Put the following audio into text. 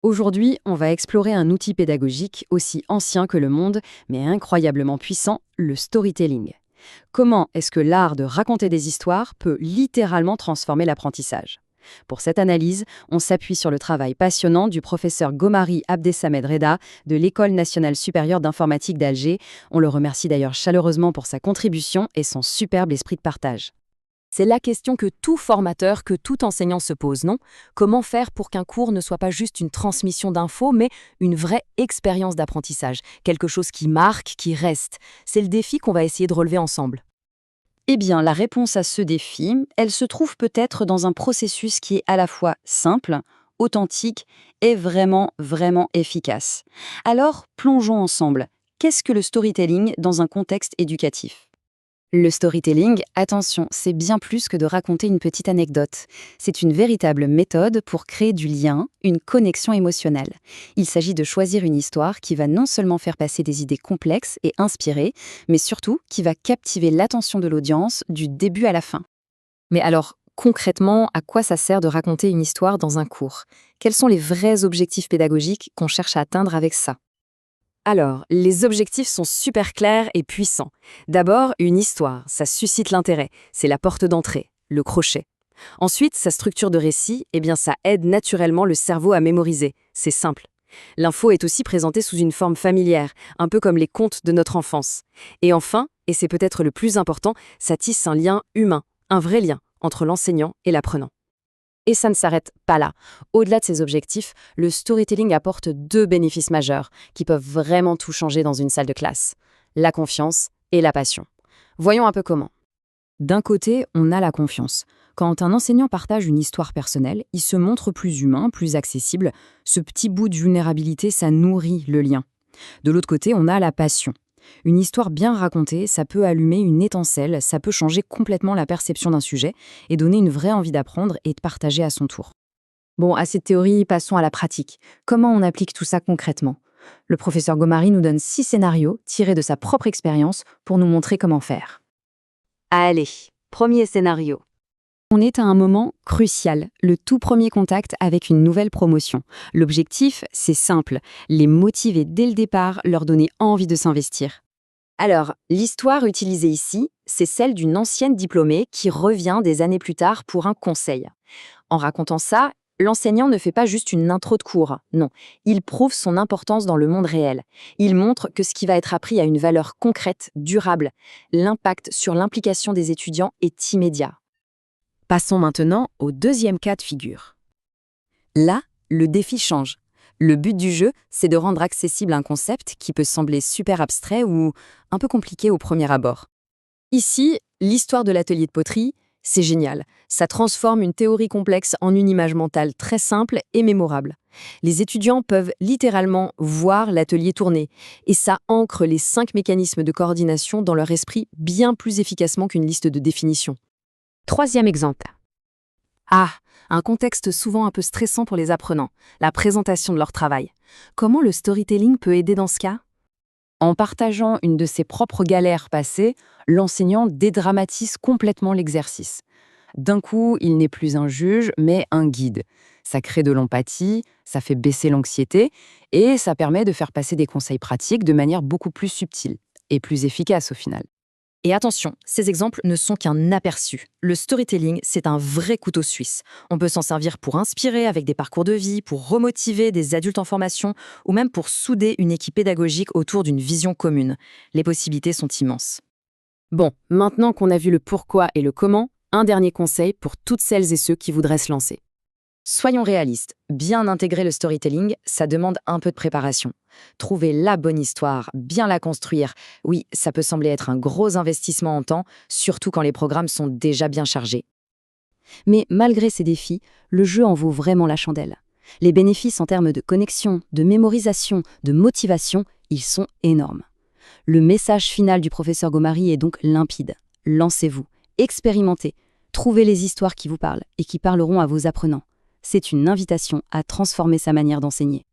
Aujourd'hui, on va explorer un outil pédagogique aussi ancien que le monde, mais incroyablement puissant, le storytelling. Comment est-ce que l'art de raconter des histoires peut littéralement transformer l'apprentissage? Pour cette analyse, on s'appuie sur le travail passionnant du professeur Gomari Abdessamed Reda de l'École nationale supérieure d'informatique d'Alger. On le remercie d'ailleurs chaleureusement pour sa contribution et son superbe esprit de partage. C'est la question que tout formateur, que tout enseignant se pose, non? Comment faire pour qu'un cours ne soit pas juste une transmission d'infos, mais une vraie expérience d'apprentissage, quelque chose qui marque, qui reste? C'est le défi qu'on va essayer de relever ensemble. Eh bien, la réponse à ce défi, elle se trouve peut-être dans un processus qui est à la fois simple, authentique et vraiment efficace. Alors, plongeons ensemble. Qu'est-ce que le storytelling dans un contexte éducatif? Le storytelling, attention, c'est bien plus que de raconter une petite anecdote. C'est une véritable méthode pour créer du lien, une connexion émotionnelle. Il s'agit de choisir une histoire qui va non seulement faire passer des idées complexes et inspirées, mais surtout qui va captiver l'attention de l'audience du début à la fin. Mais alors, concrètement, à quoi ça sert de raconter une histoire dans un cours? Quels sont les vrais objectifs pédagogiques qu'on cherche à atteindre avec ça? Alors, les objectifs sont super clairs et puissants. D'abord, une histoire, ça suscite l'intérêt, c'est la porte d'entrée, le crochet. Ensuite, sa structure de récit, ça aide naturellement le cerveau à mémoriser, c'est simple. L'info est aussi présentée sous une forme familière, un peu comme les contes de notre enfance. Et enfin, et c'est peut-être le plus important, ça tisse un lien humain, un vrai lien entre l'enseignant et l'apprenant. Et ça ne s'arrête pas là. Au-delà de ces objectifs, le storytelling apporte deux bénéfices majeurs qui peuvent vraiment tout changer dans une salle de classe. La confiance et la passion. Voyons un peu comment. D'un côté, on a la confiance. Quand un enseignant partage une histoire personnelle, il se montre plus humain, plus accessible. Ce petit bout de vulnérabilité, ça nourrit le lien. De l'autre côté, on a la passion. Une histoire bien racontée, ça peut allumer une étincelle, ça peut changer complètement la perception d'un sujet et donner une vraie envie d'apprendre et de partager à son tour. Bon, à cette théorie, passons à la pratique. Comment on applique tout ça concrètement? Le professeur Gomari nous donne 6 scénarios tirés de sa propre expérience pour nous montrer comment faire. Allez, premier scénario. On est à un moment crucial, le tout premier contact avec une nouvelle promotion. L'objectif, c'est simple, les motiver dès le départ, leur donner envie de s'investir. Alors, l'histoire utilisée ici, c'est celle d'une ancienne diplômée qui revient des années plus tard pour un conseil. En racontant ça, l'enseignant ne fait pas juste une intro de cours, non. Il prouve son importance dans le monde réel. Il montre que ce qui va être appris a une valeur concrète, durable. L'impact sur l'implication des étudiants est immédiat. Passons maintenant au deuxième cas de figure. Là, le défi change. Le but du jeu, c'est de rendre accessible un concept qui peut sembler super abstrait ou un peu compliqué au premier abord. Ici, l'histoire de l'atelier de poterie, c'est génial. Ça transforme une théorie complexe en une image mentale très simple et mémorable. Les étudiants peuvent littéralement voir l'atelier tourner, et ça ancre les 5 mécanismes de coordination dans leur esprit bien plus efficacement qu'une liste de définitions. Troisième exemple. Un contexte souvent un peu stressant pour les apprenants, la présentation de leur travail. Comment le storytelling peut aider dans ce cas? En partageant une de ses propres galères passées, l'enseignant dédramatise complètement l'exercice. D'un coup, il n'est plus un juge, mais un guide. Ça crée de l'empathie, ça fait baisser l'anxiété, et ça permet de faire passer des conseils pratiques de manière beaucoup plus subtile et plus efficace au final. Et attention, ces exemples ne sont qu'un aperçu. Le storytelling, c'est un vrai couteau suisse. On peut s'en servir pour inspirer avec des parcours de vie, pour remotiver des adultes en formation, ou même pour souder une équipe pédagogique autour d'une vision commune. Les possibilités sont immenses. Bon, maintenant qu'on a vu le pourquoi et le comment, un dernier conseil pour toutes celles et ceux qui voudraient se lancer. Soyons réalistes, bien intégrer le storytelling, ça demande un peu de préparation. Trouver la bonne histoire, bien la construire, oui, ça peut sembler être un gros investissement en temps, surtout quand les programmes sont déjà bien chargés. Mais malgré ces défis, le jeu en vaut vraiment la chandelle. Les bénéfices en termes de connexion, de mémorisation, de motivation, ils sont énormes. Le message final du professeur Gomari est donc limpide. Lancez-vous, expérimentez, trouvez les histoires qui vous parlent et qui parleront à vos apprenants. C'est une invitation à transformer sa manière d'enseigner.